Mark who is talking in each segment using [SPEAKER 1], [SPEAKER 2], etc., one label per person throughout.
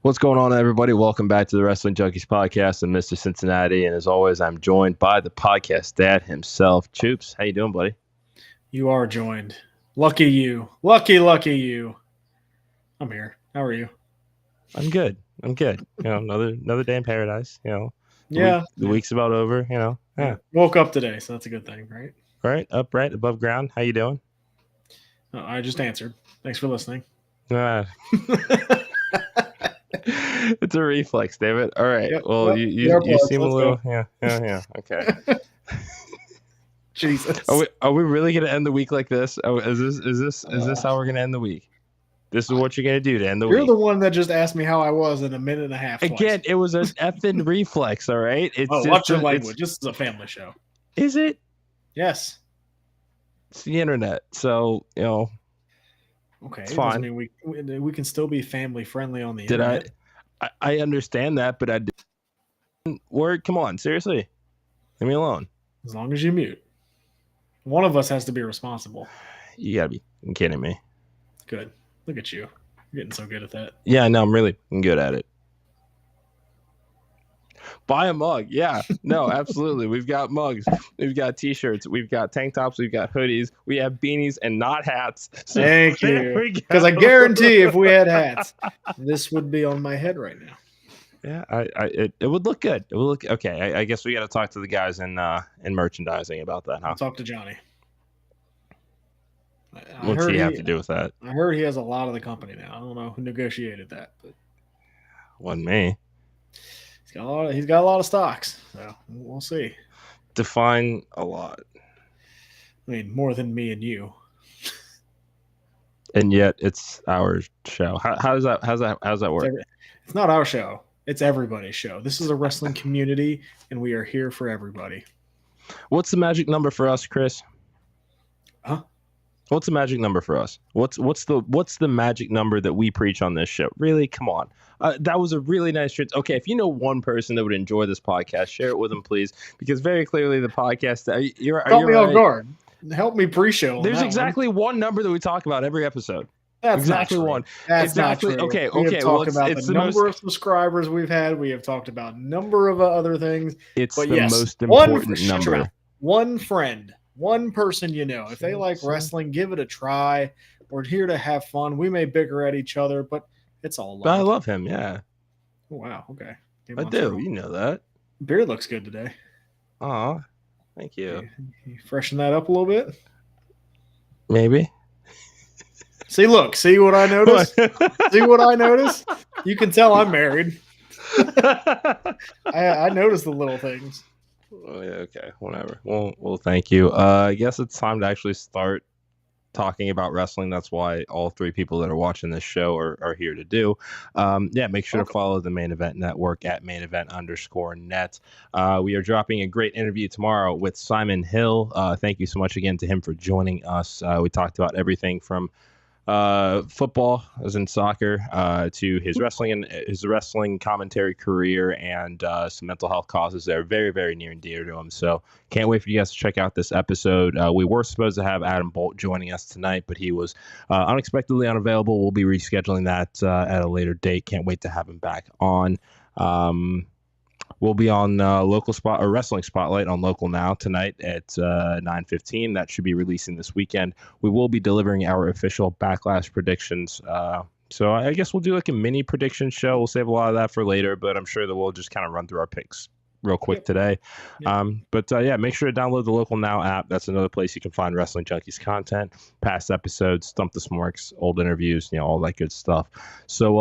[SPEAKER 1] What's going on, everybody? Welcome back to the Wrestling Junkies Podcast. I'm Mr. Cincinnati, and as always, I'm joined by the podcast dad himself, Choops. How you doing, buddy?
[SPEAKER 2] You are joined. Lucky you. Lucky you. I'm here. How are you?
[SPEAKER 1] I'm good. Another day in paradise. The week's about over. Yeah.
[SPEAKER 2] Woke up today, so that's a good thing, right?
[SPEAKER 1] Right, upright, above ground. How you doing?
[SPEAKER 2] I just answered. Thanks for listening.
[SPEAKER 1] It's a reflex, David. All right.
[SPEAKER 2] Yep,
[SPEAKER 1] well,
[SPEAKER 2] yep.
[SPEAKER 1] you seem a little.
[SPEAKER 2] Go.
[SPEAKER 1] Yeah. Okay.
[SPEAKER 2] Jesus.
[SPEAKER 1] Are we really gonna end the week like this? Is this how we're gonna end the week? This is what you're gonna do to end the week.
[SPEAKER 2] You're the one that just asked me how I was in a minute and a half.
[SPEAKER 1] Again, it was an effing reflex. All right.
[SPEAKER 2] Watch your language. This is a family show.
[SPEAKER 1] Is it?
[SPEAKER 2] Yes.
[SPEAKER 1] It's the internet, so
[SPEAKER 2] Okay,
[SPEAKER 1] it's fine.
[SPEAKER 2] I mean, we can still be family friendly on the internet.
[SPEAKER 1] I understand that, but I didn't work. Come on, seriously, leave me alone.
[SPEAKER 2] As long as you mute. One of us has to be responsible.
[SPEAKER 1] You gotta be kidding me.
[SPEAKER 2] Good. Look at you. You're getting so good at that.
[SPEAKER 1] Yeah, no, I'm really good at it. Buy a mug. Yeah, no, absolutely. We've got mugs. We've got T-shirts. We've got tank tops. We've got hoodies. We have beanies and not hats. So
[SPEAKER 2] thank you. Because I guarantee if we had hats, this would be on my head right now.
[SPEAKER 1] Yeah, it would look good. It would look okay. I guess we got to talk to the guys in merchandising about that, huh?
[SPEAKER 2] I'll talk to Johnny.
[SPEAKER 1] What's he have to do with that?
[SPEAKER 2] I heard he has a lot of the company now. I don't know who negotiated that, but
[SPEAKER 1] wasn't me.
[SPEAKER 2] He's got a lot of stocks, so we'll see.
[SPEAKER 1] Define a lot.
[SPEAKER 2] I mean, more than me and you.
[SPEAKER 1] And yet, it's our show. How's that work?
[SPEAKER 2] It's not our show. It's everybody's show. This is a wrestling community, and we are here for everybody.
[SPEAKER 1] What's the magic number for us, Chris?
[SPEAKER 2] Huh?
[SPEAKER 1] What's the magic number for us? What's the magic number that we preach on this show? Really, come on. That was a really nice trick. Okay, if you know one person that would enjoy this podcast, share it with them, please, because very clearly the podcast.
[SPEAKER 2] Caught me off guard. Help me pre-show.
[SPEAKER 1] There's exactly one number that we talk about every episode.
[SPEAKER 2] That's
[SPEAKER 1] exactly one.
[SPEAKER 2] That's exactly
[SPEAKER 1] not true. Okay.
[SPEAKER 2] We have talked about the number of subscribers we've had. We have talked about a number of other things.
[SPEAKER 1] It's the most important number.
[SPEAKER 2] One friend. One person you know. If they like wrestling, give it a try. We're here to have fun. We may bicker at each other, but it's all love.
[SPEAKER 1] But I love him, yeah.
[SPEAKER 2] Oh, wow, okay.
[SPEAKER 1] I do. You know that.
[SPEAKER 2] Beard looks good today.
[SPEAKER 1] Aw, thank you.
[SPEAKER 2] You freshen that up a little bit?
[SPEAKER 1] Maybe.
[SPEAKER 2] See what I noticed? See what I noticed? You can tell I'm married. I notice the little things.
[SPEAKER 1] Oh, yeah, okay, whatever. Well, thank you. I guess it's time to actually start talking about wrestling. That's why all three people that are watching this show are here to do. Make sure to follow the Main Event Network at mainevent_net. We are dropping a great interview tomorrow with Simon Hill. Thank you so much again to him for joining us. We talked about everything from football, as in soccer, to his wrestling commentary career and some mental health causes that are very, very near and dear to him. So can't wait for you guys to check out this episode. We were supposed to have Adam Bolt joining us tonight, but he was unexpectedly unavailable. We'll be rescheduling that at a later date. Can't wait to have him back on. We'll be on Wrestling Spotlight on Local Now tonight at 9:15. That should be releasing this weekend. We will be delivering our official Backlash predictions. So I guess we'll do like a mini prediction show. We'll save a lot of that for later, but I'm sure that we'll just kind of run through our picks real quick today. Yep. Make sure to download the Local Now app. That's another place you can find Wrestling Junkies content, past episodes, Stump the Smarks, old interviews, all that good stuff. So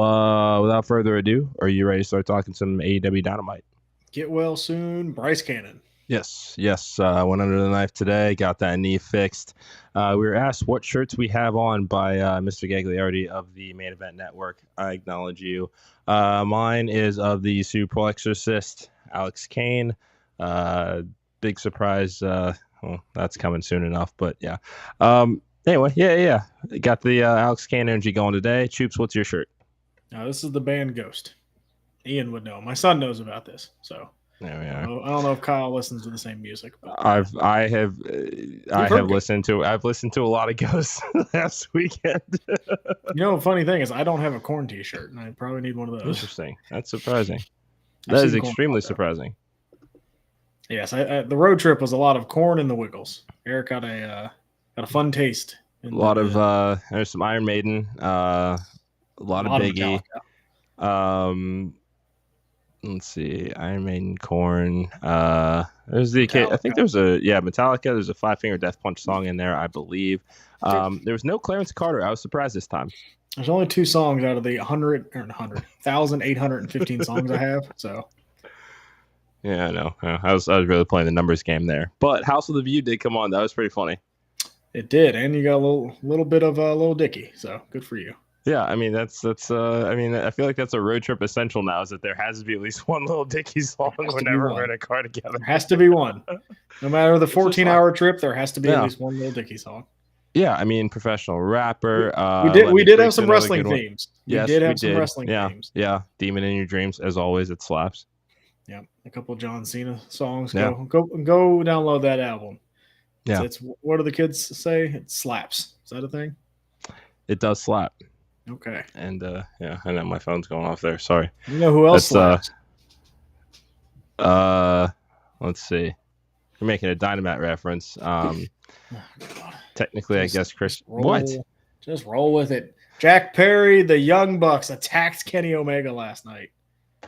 [SPEAKER 1] without further ado, are you ready to start talking some AEW Dynamite?
[SPEAKER 2] Get well soon, Bryce Cannon.
[SPEAKER 1] Yes. Went under the knife today. Got that knee fixed. We were asked what shirts we have on by Mr. Gagliardi of the Main Event Network. I acknowledge you. Mine is of the Super Exorcist, Alex Kane. Big surprise. That's coming soon enough. But yeah. Anyway, yeah. Got the Alex Kane energy going today. Choops, what's your shirt?
[SPEAKER 2] Now this is the band Ghost. Ian would know. My son knows about this, so
[SPEAKER 1] Yeah,
[SPEAKER 2] I don't know if Kyle listens to the same music. But,
[SPEAKER 1] I have listened to a lot of Ghosts last weekend.
[SPEAKER 2] Funny thing is I don't have a Korn t-shirt and I probably need one of those.
[SPEAKER 1] Interesting. That's surprising. That is extremely surprising.
[SPEAKER 2] Yes, the road trip was a lot of Korn and the Wiggles. Eric got a fun taste.
[SPEAKER 1] A lot of there's some Iron Maiden, a lot of Biggie. Let's see, Iron Maiden, Korn. There's I think there's Metallica. There's a Five Finger Death Punch song in there, I believe. There was no Clarence Carter. I was surprised this time.
[SPEAKER 2] There's only 2 songs out of the 1,815 songs I have. So.
[SPEAKER 1] Yeah, I know. I was really playing the numbers game there. But House of the View did come on. That was pretty funny.
[SPEAKER 2] It did, and you got a little bit of a little Dicky. So good for you.
[SPEAKER 1] Yeah, I mean that's I mean I feel like that's a road trip essential now, is that there has to be at least one Little Dicky song whenever we're in a car together.
[SPEAKER 2] There has to be one. No matter the 14-hour trip, there has to be at least one Little Dicky song.
[SPEAKER 1] Yeah, I mean professional rapper.
[SPEAKER 2] We did have some wrestling themes.
[SPEAKER 1] Yes,
[SPEAKER 2] we did have some wrestling themes.
[SPEAKER 1] Yeah, Demon in Your Dreams, as always, it slaps.
[SPEAKER 2] Yeah, a couple of John Cena songs.
[SPEAKER 1] Yeah.
[SPEAKER 2] Go download that album.
[SPEAKER 1] Yeah.
[SPEAKER 2] It's what do the kids say? It slaps. Is that a thing?
[SPEAKER 1] It does slap.
[SPEAKER 2] Okay.
[SPEAKER 1] And I know my phone's going off there. Sorry.
[SPEAKER 2] You know who else slaps?
[SPEAKER 1] Let's see. You're making a Dynamite reference. Technically, I guess Chris.
[SPEAKER 2] Just roll with it. Jack Perry, the Young Bucks attacked Kenny Omega last night.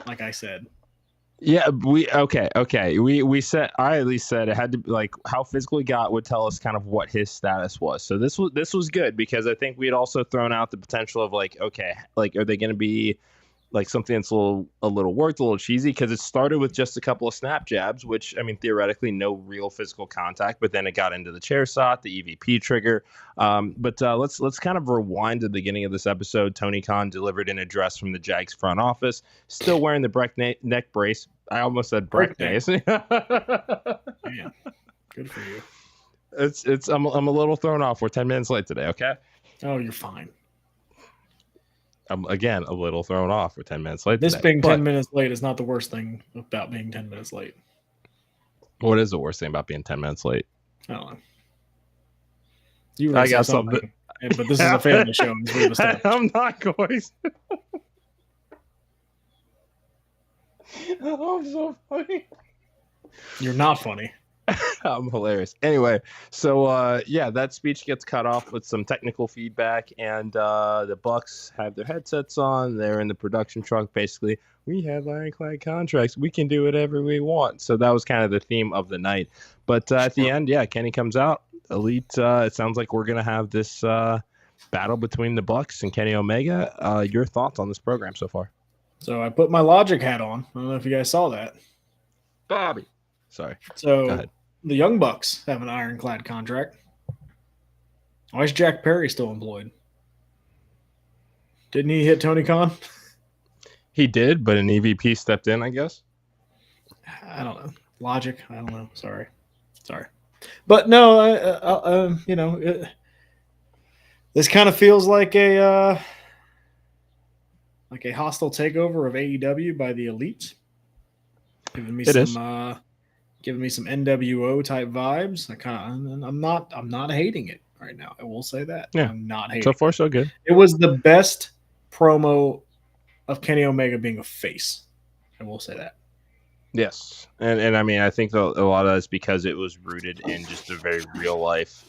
[SPEAKER 2] Like I said.
[SPEAKER 1] Yeah, we said, I at least said it had to be like how physical he got would tell us kind of what his status was. So this was good, because I think we had also thrown out the potential of like, okay, like are they going to be like something that's a little worked, a little cheesy, because it started with just a couple of snap jabs, which I mean theoretically no real physical contact, but then it got into the chair shot, the EVP trigger. But let's kind of rewind to the beginning of this episode. Tony Khan delivered an address from the Jags front office, still wearing the neck brace. I almost said break days.
[SPEAKER 2] Man, good for you.
[SPEAKER 1] I'm a little thrown off. We're 10 minutes late today. Okay.
[SPEAKER 2] Oh, you're fine.
[SPEAKER 1] I'm again a little thrown off. We're 10 minutes late.
[SPEAKER 2] This being 10 minutes late is not the worst thing about being 10 minutes late.
[SPEAKER 1] What is the worst thing about being 10 minutes late?
[SPEAKER 2] I don't know. I got something. But this is a family show.
[SPEAKER 1] I'm not going. Oh, I'm so funny.
[SPEAKER 2] You're not funny.
[SPEAKER 1] I'm hilarious. Anyway, so that speech gets cut off with some technical feedback, and the Bucks have their headsets on. They're in the production truck. Basically, we have ironclad contracts. We can do whatever we want. So that was kind of the theme of the night. But at the end, Kenny comes out. Elite. It sounds like we're gonna have this battle between the Bucks and Kenny Omega. Your thoughts on this program so far?
[SPEAKER 2] So I put my Logic hat on. I don't know if you guys saw that.
[SPEAKER 1] Bobby. Sorry.
[SPEAKER 2] So the Young Bucks have an ironclad contract. Why is Jack Perry still employed? Didn't he hit Tony Khan?
[SPEAKER 1] He did, but an EVP stepped in, I guess.
[SPEAKER 2] I don't know. Logic. I don't know. Sorry. But no, this kind of feels like a hostile takeover of AEW by the Elite. Giving me some NWO type vibes. I'm not hating it right now. I will say that.
[SPEAKER 1] Yeah.
[SPEAKER 2] I'm not hating
[SPEAKER 1] it. So far, so good.
[SPEAKER 2] It was the best promo of Kenny Omega being a face. I will say that.
[SPEAKER 1] Yes. And I mean, I think a lot of that is because it was rooted in just a very real life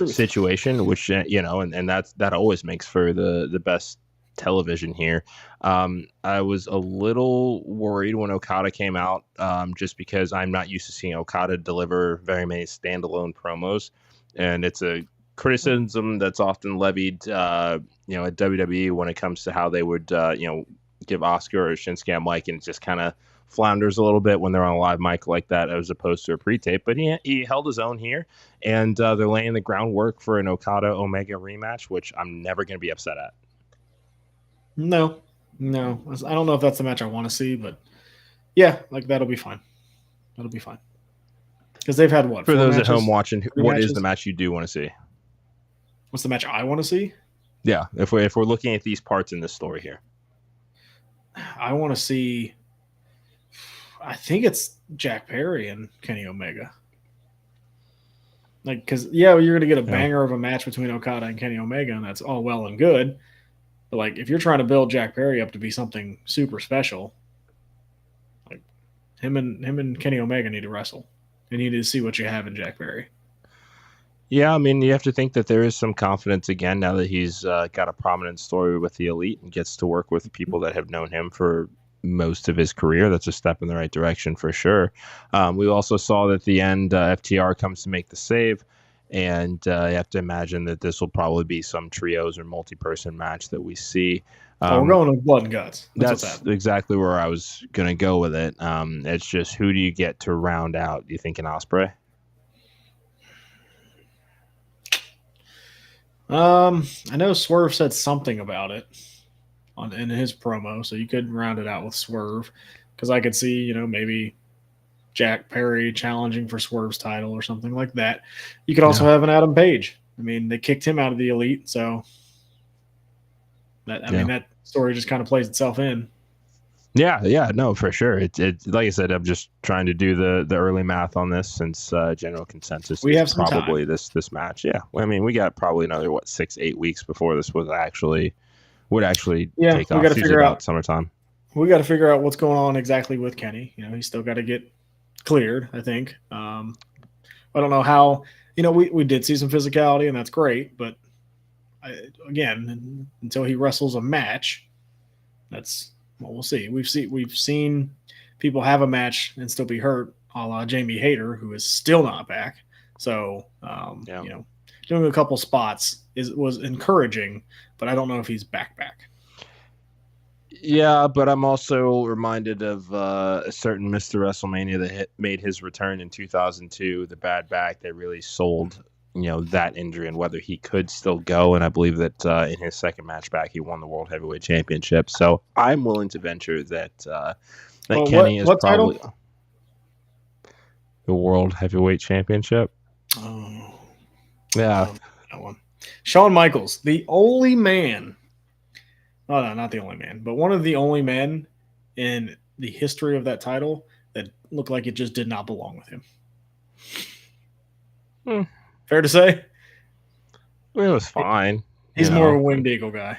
[SPEAKER 1] situation, which, and that always makes for the best television here. I was a little worried when Okada came out, just because I'm not used to seeing Okada deliver very many standalone promos, and it's a criticism that's often levied at WWE when it comes to how they would give Oscar or Shinsuke a mic, and it just kind of flounders a little bit when they're on a live mic like that as opposed to a pre-tape. But he held his own here, and they're laying the groundwork for an Okada Omega rematch, which I'm never going to be upset at.
[SPEAKER 2] No, I don't know if that's the match I want to see, but yeah, like that'll be fine. Because they've had what?
[SPEAKER 1] For those matches? At home watching, what is the match you do want to see?
[SPEAKER 2] What's the match I want to see?
[SPEAKER 1] Yeah, if we're looking at these parts in this story here,
[SPEAKER 2] I want to see. I think it's Jack Perry and Kenny Omega. Like, because you're gonna get a banger of a match between Okada and Kenny Omega, and that's all well and good. But like, if you're trying to build Jack Perry up to be something super special, like him and Kenny Omega need to wrestle. You need to see what you have in Jack Perry.
[SPEAKER 1] Yeah, I mean, you have to think that there is some confidence again now that he's got a prominent story with the Elite and gets to work with people that have known him for most of his career. That's a step in the right direction for sure. We also saw that at the end, FTR comes to make the save, and you have to imagine that this will probably be some trios or multi-person match that we see.
[SPEAKER 2] We're going with blood and guts.
[SPEAKER 1] That's exactly where I was going to go with it. It's just, who do you get to round out? Do you think an Ospreay?
[SPEAKER 2] I know Swerve said something about it in his promo, so you could round it out with Swerve, because I could see, maybe Jack Perry challenging for Swerve's title or something like that. You could also have an Adam Page. I mean, they kicked him out of the Elite, so I mean, that story just kind of plays itself in.
[SPEAKER 1] Yeah, no, for sure. It's like I said, I'm just trying to do the early math on this, since general consensus
[SPEAKER 2] we have
[SPEAKER 1] probably this match. Yeah, I mean, we got probably another 6-8 weeks before this would actually take off.
[SPEAKER 2] We got to figure out
[SPEAKER 1] summertime.
[SPEAKER 2] We got to figure out what's going on exactly with Kenny. He's still got to get cleared, I think. I don't know how. We did see some physicality, and that's great, but again, until he wrestles a match, well, we'll see. We've seen people have a match and still be hurt, a la Jamie Hayter, who is still not back. So, doing a couple spots was encouraging, but I don't know if he's back.
[SPEAKER 1] Yeah, but I'm also reminded of a certain Mr. WrestleMania that made his return in 2002, the bad back that really sold that injury and whether he could still go. And I believe that in his second match back, he won the World Heavyweight Championship. So I'm willing to venture that Kenny is probably
[SPEAKER 2] title?
[SPEAKER 1] The World Heavyweight Championship.
[SPEAKER 2] Oh,
[SPEAKER 1] yeah,
[SPEAKER 2] that one. Shawn Michaels, the only man. Oh, no, not the only man, but one of the only men in the history of that title that looked like it just did not belong with him. Fair to say?
[SPEAKER 1] It was fine.
[SPEAKER 2] He's more of a Wing Deagle guy.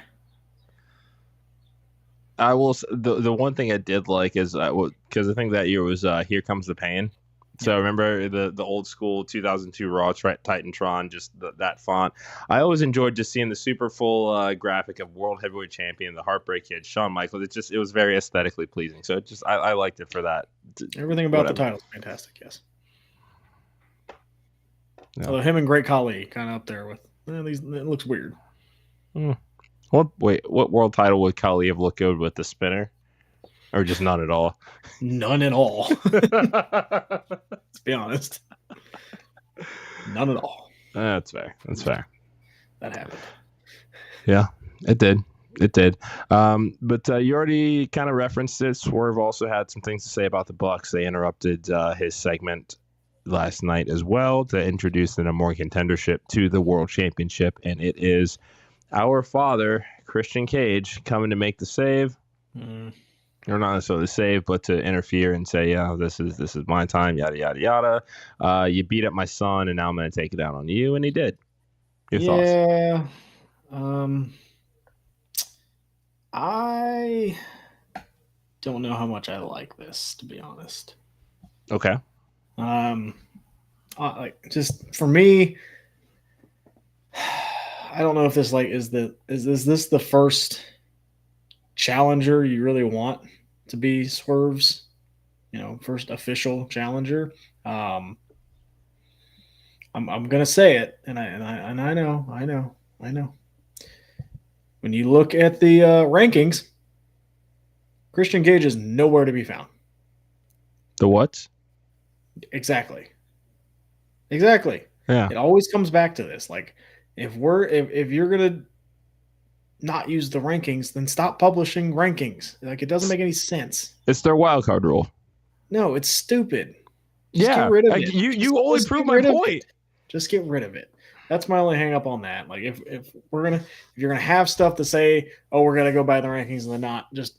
[SPEAKER 1] I will. The one thing I did like is because I think that year was Here Comes the Pain. So remember the old school 2002 Raw Titantron, just that font. I always enjoyed just seeing the super full graphic of World Heavyweight Champion, the Heartbreak Kid, Shawn Michaels. It was very aesthetically pleasing. So I liked it for that.
[SPEAKER 2] Everything about the title is fantastic. Yes. Yeah. Although him and Great Khali kind of up there with these, it looks weird.
[SPEAKER 1] What world title would Khali have looked good with, the spinner, or just none at all?
[SPEAKER 2] None at all. Let's be honest. None at all.
[SPEAKER 1] That's fair.
[SPEAKER 2] That happened.
[SPEAKER 1] Yeah, it did. But you already kind of referenced it. Swerve also had some things to say about the Bucks. They interrupted his segment last night as well to introduce the number one contendership to the World Championship, and it is our father, Christian Cage, coming to make the save. Or not necessarily the save, but to interfere and say, this is my time, yada yada yada. You beat up my son, and now I'm going to take it out on you, and he did. Your thoughts?
[SPEAKER 2] I don't know how much I like this, to be honest.
[SPEAKER 1] Okay.
[SPEAKER 2] Just for me, I don't know if this is this the first challenger you really want to be Swerve's, first official challenger. I'm gonna say it, and I know. When you look at the rankings, Christian Cage is nowhere to be found.
[SPEAKER 1] The what?
[SPEAKER 2] Exactly.
[SPEAKER 1] Yeah.
[SPEAKER 2] It always comes back to this. Like, if you're gonna not use the rankings, then stop publishing rankings. Like, it doesn't make any sense.
[SPEAKER 1] It's their wild card rule.
[SPEAKER 2] No, it's stupid.
[SPEAKER 1] Just get rid of it. You only prove my point.
[SPEAKER 2] Just get rid of it. That's my only hang up on that. Like, if you're gonna have stuff to say, oh, we're gonna go by the rankings and then not, just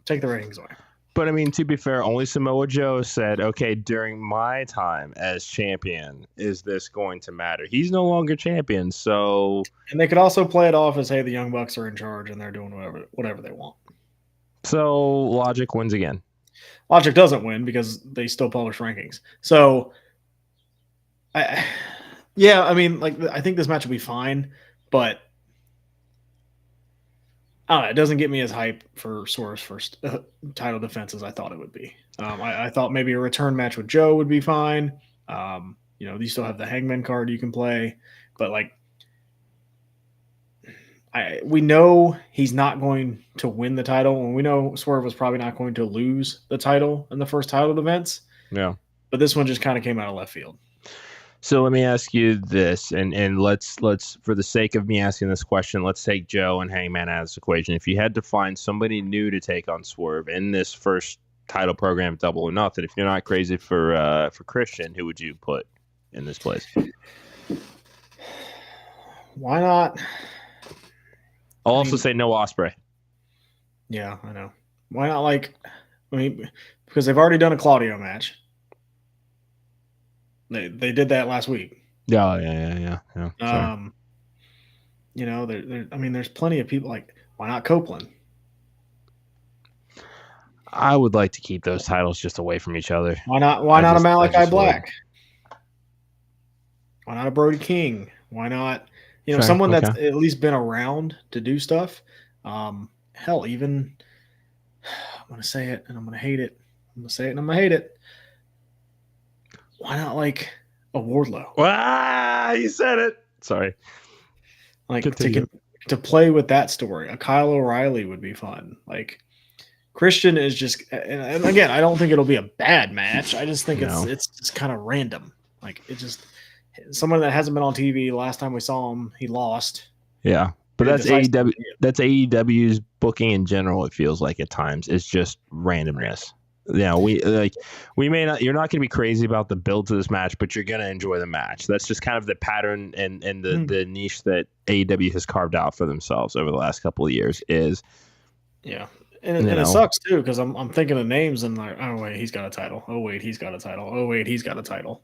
[SPEAKER 2] take the rankings away.
[SPEAKER 1] But I mean, to be fair, only Samoa Joe said, okay, during my time as champion, is this going to matter? He's no longer champion, so.
[SPEAKER 2] And they could also play it off as, hey, the Young Bucks are in charge and they're doing whatever they want.
[SPEAKER 1] So Logic wins again.
[SPEAKER 2] Logic doesn't win because they still publish rankings. So, I think this match will be fine, but it doesn't get me as hype for Swerve's first title defense as I thought it would be. I thought maybe a return match with Joe would be fine. You still have the Hangman card you can play, but we know he's not going to win the title, and we know Swerve was probably not going to lose the title in the first title defense.
[SPEAKER 1] Yeah.
[SPEAKER 2] But this one just kind of came out of left field.
[SPEAKER 1] So let me ask you this, and let's for the sake of me asking this question, let's take Joe and Hangman out of this equation. If you had to find somebody new to take on Swerve in this first title program, Double or Nothing, if you're not crazy for Christian, who would you put in this place?
[SPEAKER 2] Why not?
[SPEAKER 1] I'll also say no Ospreay.
[SPEAKER 2] Yeah, I know. Why not? Because they've already done a Claudio match. They did that last week.
[SPEAKER 1] Yeah.
[SPEAKER 2] There's plenty of people. Why not Copeland?
[SPEAKER 1] I would like to keep those titles just away from each other.
[SPEAKER 2] Why not a Malachi Black? Why not a Brody King? Why not someone that's at least been around to do stuff? Hell, even I'm going to say it and I'm going to hate it. I'm going to say it and I'm going to hate it. Why not a Wardlow?
[SPEAKER 1] You said it. Sorry.
[SPEAKER 2] To play with that story, a Kyle O'Reilly would be fun. Christian is just, and again, I don't think it'll be a bad match. I just think it's just kind of random. Someone that hasn't been on TV. Last time we saw him, he lost.
[SPEAKER 1] Yeah, but that's AEW. That's AEW's booking in general. It feels like at times it's just randomness. Yeah, we may not. You're not going to be crazy about the build to this match, but you're going to enjoy the match. That's just kind of the pattern and the niche that AEW has carved out for themselves over the last couple of years. And it sucks too because I'm thinking of names and oh wait, he's got a title. Oh wait, he's got a title. Oh wait, he's got a title.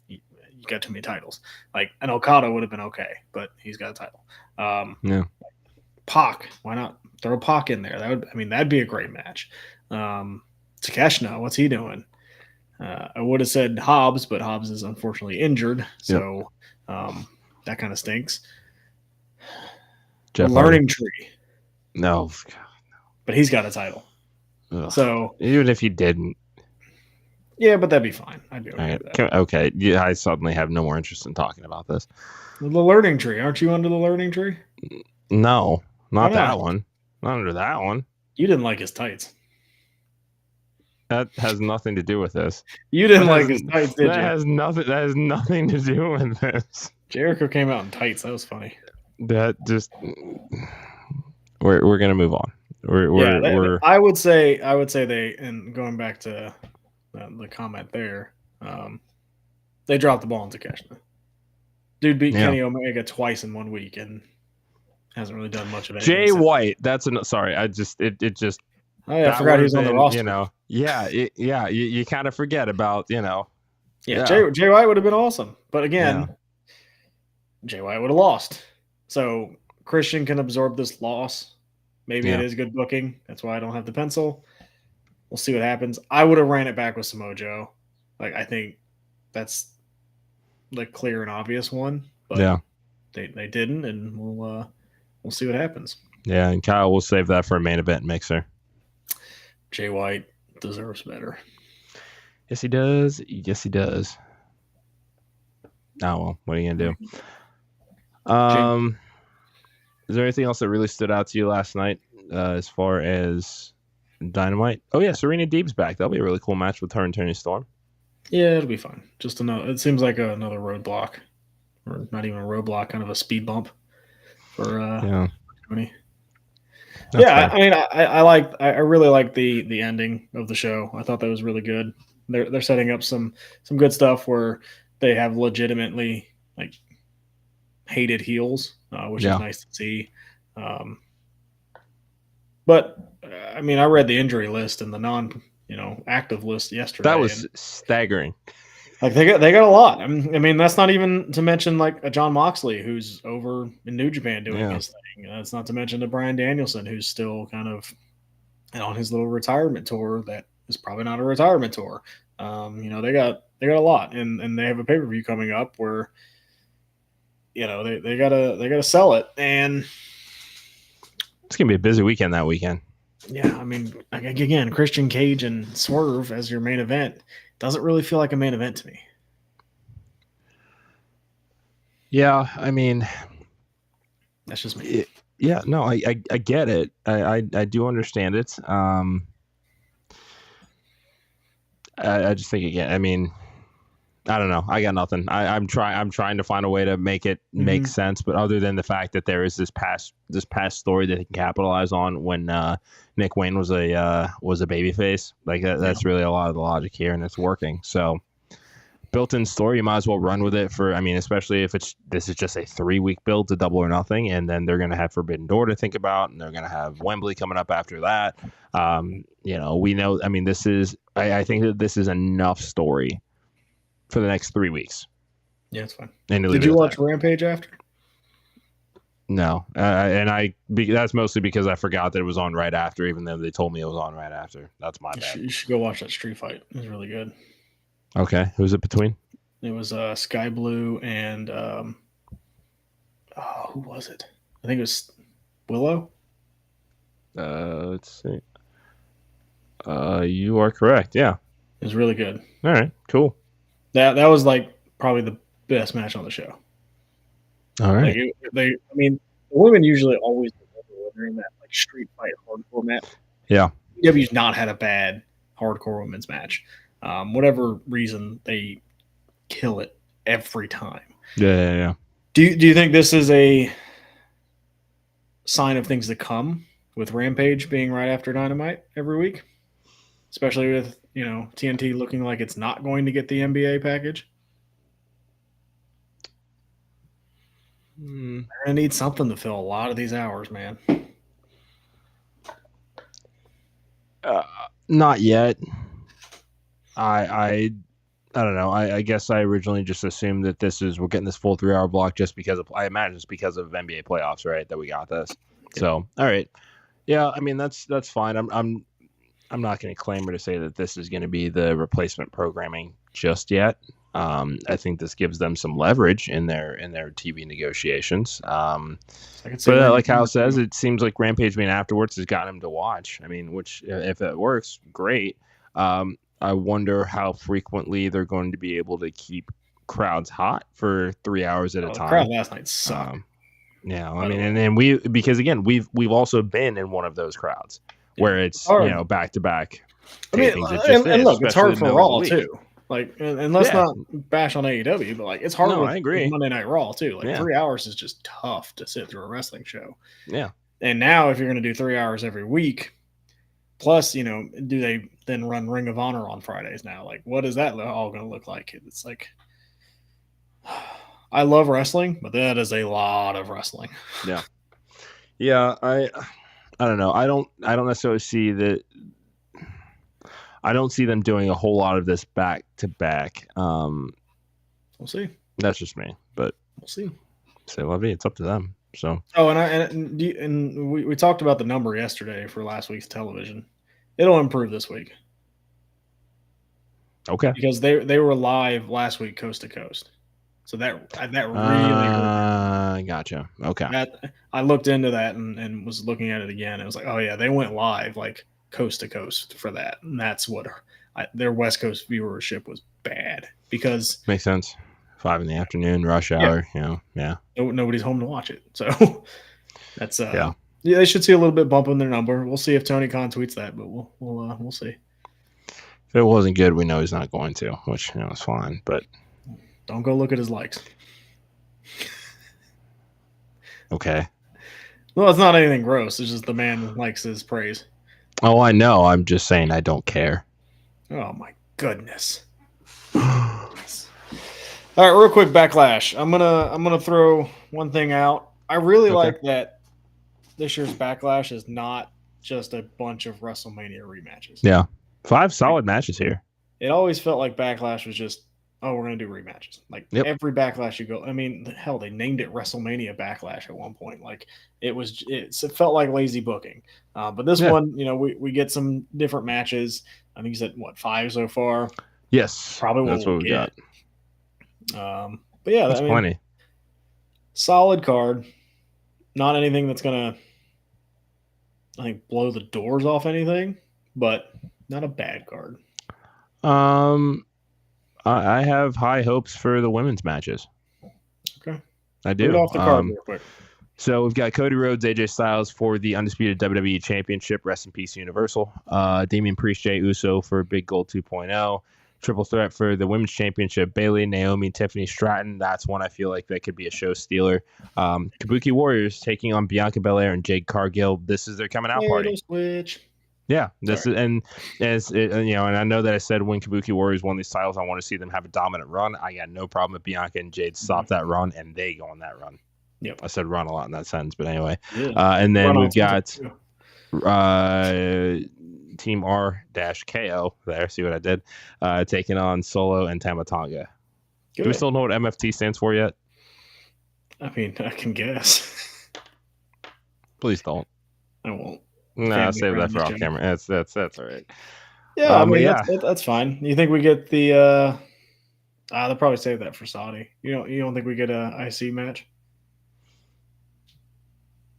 [SPEAKER 1] You got too many titles. An Okada would have been okay, but he's got a title. Pac, why not throw Pac in there? That'd be a great match. Takeshita, what's he doing? I would have said Hobbs, but Hobbs is unfortunately injured, so that kind of stinks. Jeff
[SPEAKER 2] Learning Tree.
[SPEAKER 1] No.
[SPEAKER 2] But he's got a title.
[SPEAKER 1] Ugh.
[SPEAKER 2] So
[SPEAKER 1] even if he didn't.
[SPEAKER 2] Yeah, but that'd be fine. I'd be okay with that.
[SPEAKER 1] Okay. Yeah, I suddenly have no more interest in talking about this.
[SPEAKER 2] The Learning Tree. Aren't you under the Learning Tree?
[SPEAKER 1] No, not that one. Not under that one.
[SPEAKER 2] You didn't like his tights.
[SPEAKER 1] That has nothing to do with this.
[SPEAKER 2] You didn't like his tights, did you?
[SPEAKER 1] That has nothing to do with this.
[SPEAKER 2] Jericho came out in tights. That was funny.
[SPEAKER 1] That just we're gonna move on.
[SPEAKER 2] I would say they, and going back to the comment there, they dropped the ball on Takeshita. Dude beat Kenny Omega twice in 1 week and hasn't really done much of anything.
[SPEAKER 1] Jay White. Sorry. I just.
[SPEAKER 2] Oh yeah, I forgot he was on the roster.
[SPEAKER 1] You kind of forget about,
[SPEAKER 2] Yeah, Jay White would have been awesome. But again, Jay White would have lost. So Christian can absorb this loss. Maybe it is good booking. That's why I don't have the pencil. We'll see what happens. I would have ran it back with Samoa Joe. I think that's the clear and obvious one. But they didn't, and we'll see what happens.
[SPEAKER 1] Yeah, and Kyle will save that for a main event mixer.
[SPEAKER 2] Jay White deserves better.
[SPEAKER 1] Yes, he does. Yes, he does. Oh, well, what are you going to do? Is there anything else that really stood out to you last night as far as Dynamite? Oh, yeah, Serena Deeb's back. That'll be a really cool match with her and Tony Storm.
[SPEAKER 2] Yeah, it'll be fun. Just it seems like another roadblock. Or not even a roadblock, kind of a speed bump for Tony. I really like the ending of the show. I thought that was really good. They're setting up some good stuff where they have legitimately hated heels, which is nice to see. But I mean, I read the injury list and the active list yesterday.
[SPEAKER 1] That was staggering.
[SPEAKER 2] Like they got a lot. I mean, that's not even to mention like a John Moxley who's over in New Japan doing his thing. That's not to mention a Bryan Danielson who's still kind of on his little retirement tour. That is probably not a retirement tour. They got a lot, and they have a pay-per-view coming up where they gotta sell it, and
[SPEAKER 1] it's gonna be a busy weekend that weekend.
[SPEAKER 2] Yeah, I mean, again, Christian Cage and Swerve as your main event doesn't really feel like a main event to me.
[SPEAKER 1] Yeah, I mean,
[SPEAKER 2] that's just me.
[SPEAKER 1] I get it. I do understand it. I just think again. I mean, I don't know. I got nothing. I'm trying to find a way to make it make sense. But other than the fact that there is this past story that he can capitalize on when Nick Wayne was a babyface, like that's really a lot of the logic here, and it's working. So built-in story, you might as well run with it for. I mean, especially if this is just a 3-week build to Double or Nothing, and then they're going to have Forbidden Door to think about, and they're going to have Wembley coming up after that. We know. I mean, this is. I think that this is enough story for the next 3 weeks.
[SPEAKER 2] Yeah, it's fine.
[SPEAKER 1] Did
[SPEAKER 2] you watch Rampage after?
[SPEAKER 1] No, that's mostly because I forgot that it was on right after, even though they told me it was on right after. That's my bad.
[SPEAKER 2] You should go watch that street fight. It was really good.
[SPEAKER 1] Okay, who's it between?
[SPEAKER 2] It was Sky Blue and who was it? I think it was Willow.
[SPEAKER 1] Let's see. You are correct. Yeah,
[SPEAKER 2] it was really good.
[SPEAKER 1] All right, cool.
[SPEAKER 2] That was like probably the best match on the show.
[SPEAKER 1] All right.
[SPEAKER 2] The women usually always deliver in that like street fight hardcore match.
[SPEAKER 1] Yeah.
[SPEAKER 2] AEW's not had a bad hardcore women's match. Whatever reason, they kill it every time.
[SPEAKER 1] Yeah.
[SPEAKER 2] Do you think this is a sign of things to come with Rampage being right after Dynamite every week? Especially with, TNT looking like it's not going to get the NBA package. They're going to need something to fill a lot of these hours, man.
[SPEAKER 1] Not yet. I don't know. I guess I originally just assumed that we're getting this full 3-hour block just because I imagine it's because of NBA playoffs, right? That we got this. Yeah. So, all right. Yeah, I mean that's fine. I'm not going to claim or to say that this is going to be the replacement programming just yet. I think this gives them some leverage in their TV negotiations. But like Kyle says, it seems like Rampage being afterwards has gotten him to watch. I mean, which if it works, great. I wonder how frequently they're going to be able to keep crowds hot for 3 hours at a time.
[SPEAKER 2] The crowd last night sucked.
[SPEAKER 1] Yeah, I mean, and then because again, we've also been in one of those crowds where it's back to back.
[SPEAKER 2] I mean, and look, it's hard for Raw too. Like, and let's not bash on AEW, but like it's hard.
[SPEAKER 1] I agree.
[SPEAKER 2] Monday Night Raw too. Like 3 hours is just tough to sit through a wrestling show.
[SPEAKER 1] Yeah.
[SPEAKER 2] And now, if you're going to do 3 hours every week, plus, do they then run Ring of Honor on Fridays now? Like, what is that all going to look like? It's like, I love wrestling, but that is a lot of wrestling.
[SPEAKER 1] Yeah. Yeah. I don't know. I don't necessarily see that. I don't see them doing a whole lot of this back to back.
[SPEAKER 2] We'll see.
[SPEAKER 1] That's just me, but
[SPEAKER 2] we'll see.
[SPEAKER 1] Say la vie. It's up to them. So.
[SPEAKER 2] Oh, and we talked about the number yesterday for last week's television. It'll improve this week.
[SPEAKER 1] Okay.
[SPEAKER 2] Because they were live last week, coast to coast. So that really
[SPEAKER 1] gotcha. Okay.
[SPEAKER 2] I looked into that and was looking at it again. It was like, oh yeah, they went live like coast to coast for that, and that's what their West Coast viewership was bad because
[SPEAKER 1] makes sense. 5 PM, rush hour. Yeah.
[SPEAKER 2] Nobody's home to watch it, so that's yeah. They should see a little bit bump in their number. We'll see if Tony Khan tweets that, but we'll see.
[SPEAKER 1] If it wasn't good, we know he's not going to, which is fine. But
[SPEAKER 2] don't go look at his likes.
[SPEAKER 1] Okay.
[SPEAKER 2] Well, it's not anything gross. It's just the man likes his praise.
[SPEAKER 1] Oh, I know. I'm just saying I don't care.
[SPEAKER 2] Oh my goodness. All right, real quick backlash. I'm gonna throw one thing out. I really like that this year's backlash is not just a bunch of WrestleMania rematches.
[SPEAKER 1] Yeah. 5 solid matches here.
[SPEAKER 2] It always felt like Backlash was just, we're going to do rematches. Like every Backlash you go, I mean, hell, they named it WrestleMania Backlash at one point. Like it felt like lazy booking. But this one, we get some different matches. I think you said 5 so far.
[SPEAKER 1] Yes,
[SPEAKER 2] probably
[SPEAKER 1] that's what we got.
[SPEAKER 2] But yeah,
[SPEAKER 1] that's plenty.
[SPEAKER 2] Solid card. Not anything that's gonna, I think, blow the doors off anything, but not a bad card.
[SPEAKER 1] I have high hopes for the women's matches.
[SPEAKER 2] Okay,
[SPEAKER 1] I do.
[SPEAKER 2] Put it off the card real quick.
[SPEAKER 1] So we've got Cody Rhodes, AJ Styles for the undisputed WWE Championship. Rest in peace, Universal. Damian Priest, Jey Uso for Big Gold 2.0. Triple threat for the Women's Championship. Bayley, Naomi, Tiffany Stratton. That's one I feel like that could be a show stealer. Kabuki Warriors taking on Bianca Belair and Jade Cargill. This is their coming out party.
[SPEAKER 2] Switch.
[SPEAKER 1] Yeah, this is, and as it, and I know that I said when Kabuki Warriors won these titles, I want to see them have a dominant run. I got no problem with Bianca and Jade stop that run, and they go on that run.
[SPEAKER 2] Yep.
[SPEAKER 1] I said run a lot in that sentence, but anyway. Yeah. And then we've got Team R-KO there. See what I did? Taking on Solo and Tama Tonga. Do we still know what MFT stands for yet?
[SPEAKER 2] I mean, I can guess.
[SPEAKER 1] Please don't.
[SPEAKER 2] I won't.
[SPEAKER 1] No, save that for off camera. That's all right.
[SPEAKER 2] Yeah, I mean that's fine. You think we get the? They'll probably save that for Saudi. You don't think we get a IC match?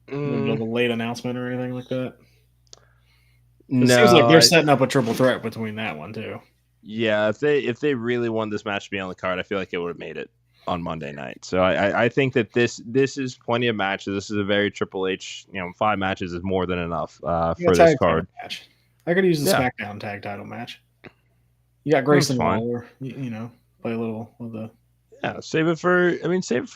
[SPEAKER 2] A late announcement or anything like that? It seems like they're setting up a triple threat between that one too.
[SPEAKER 1] Yeah, if they really wanted this match to be on the card, I feel like it would have made it on Monday night. So I think that this is plenty of matches. This is a very Triple H. 5 matches is more than enough for this card.
[SPEAKER 2] Match. I could use the SmackDown tag title match. You got Grayson Waller. Play a little with the.
[SPEAKER 1] Yeah, save it for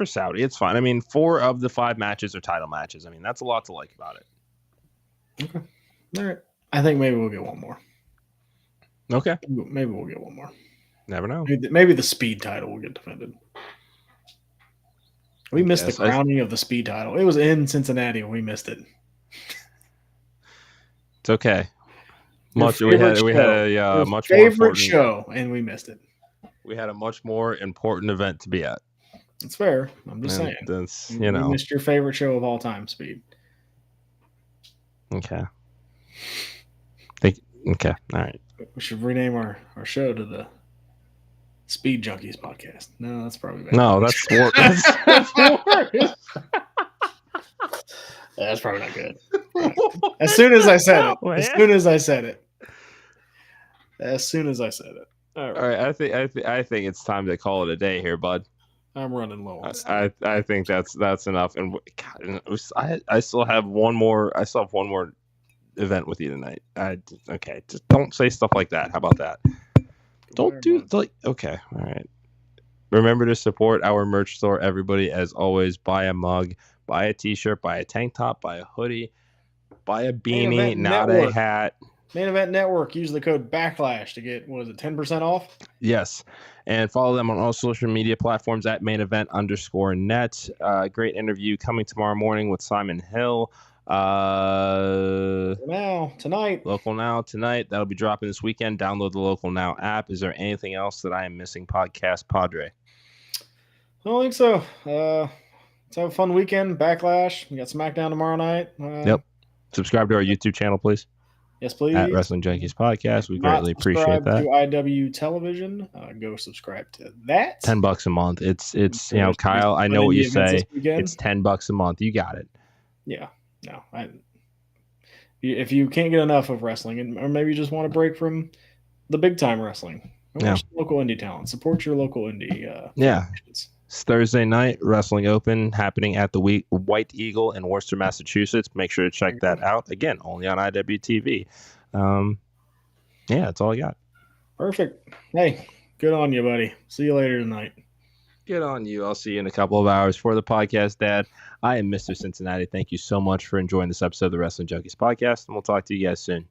[SPEAKER 1] Saudi. It's fine. I mean, 4 of the 5 matches are title matches. I mean, that's a lot to like about it.
[SPEAKER 2] Okay. All right. I think maybe we'll get one more.
[SPEAKER 1] Okay.
[SPEAKER 2] Maybe we'll get one more.
[SPEAKER 1] Never know.
[SPEAKER 2] Maybe the speed title will get defended. We missed the crowning of the speed title. It was in Cincinnati and we missed it.
[SPEAKER 1] It's okay. We had a much
[SPEAKER 2] favorite show and we missed it.
[SPEAKER 1] We had a much more important event to be at.
[SPEAKER 2] It's fair. I'm just saying.
[SPEAKER 1] That's,
[SPEAKER 2] you missed your favorite show of all time, Speed.
[SPEAKER 1] Okay. Okay. All right.
[SPEAKER 2] We should rename our show to the Speed Junkies Podcast. No, that's probably bad.
[SPEAKER 1] No, that's worse.
[SPEAKER 2] That's probably not good. Right. As soon as I said it. All right.
[SPEAKER 1] I think it's time to call it a day here, bud.
[SPEAKER 2] I'm running low on
[SPEAKER 1] stuff. I think that's enough. And God, I still have one more. Event with you tonight. Okay, just don't say stuff like that. How about that? Don't do like. Okay, all right. Remember to support our merch store, everybody. As always, buy a mug, buy a T-shirt, buy a tank top, buy a hoodie, buy a beanie, not a hat.
[SPEAKER 2] Main Event Network. Use the code Backlash to get 10% off.
[SPEAKER 1] Yes, and follow them on all social media platforms at mainevent_net. Great interview coming tomorrow morning with Simon Hill. Local Now tonight. That'll be dropping this weekend. Download the Local Now app. Is there anything else that I am missing, Podcast Padre?
[SPEAKER 2] I don't think so. Let's have a fun weekend. Backlash. We got SmackDown tomorrow night.
[SPEAKER 1] Yep. Subscribe to our YouTube channel, please.
[SPEAKER 2] Yes, please.
[SPEAKER 1] At Wrestling Junkies Podcast. We greatly appreciate that.
[SPEAKER 2] To IW Television. Go subscribe to that.
[SPEAKER 1] $10 a month. It's Kyle, I know what you say. It's $10 a month. You got it.
[SPEAKER 2] Yeah. No, if you can't get enough of wrestling, or maybe you just want a break from the big time wrestling, watch local indie talent. Support your local indie.
[SPEAKER 1] It's Thursday night Wrestling Open happening at the White Eagle in Worcester, Massachusetts. Make sure to check that out. Again, only on IWTV. That's all I got.
[SPEAKER 2] Perfect. Hey, good on you, buddy. See you later tonight.
[SPEAKER 1] Good on you. I'll see you in a couple of hours for the podcast, Dad. I am Mr. Cincinnati. Thank you so much for enjoying this episode of the Wrestling Junkies Podcast, and we'll talk to you guys soon.